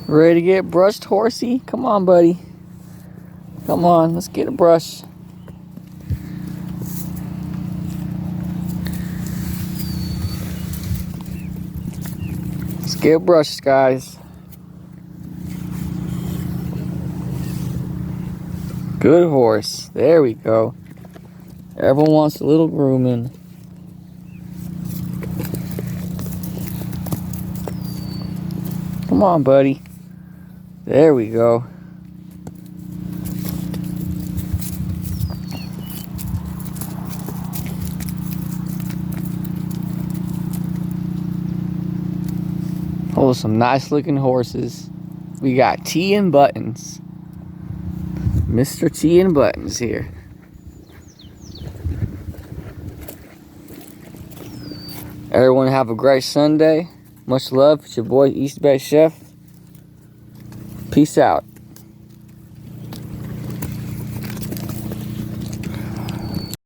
Ready to get brushed, horsey? Come on, buddy. Come on, let's get a brush. Let's get brushed, guys. Good horse. There we go. Everyone wants a little grooming. Come on, buddy. There we go. Oh, some nice looking horses. We got T and Buttons. Mr. T and Buttons here. Everyone have a great Sunday. Much love. It's your boy, East Bay Chef. Peace out.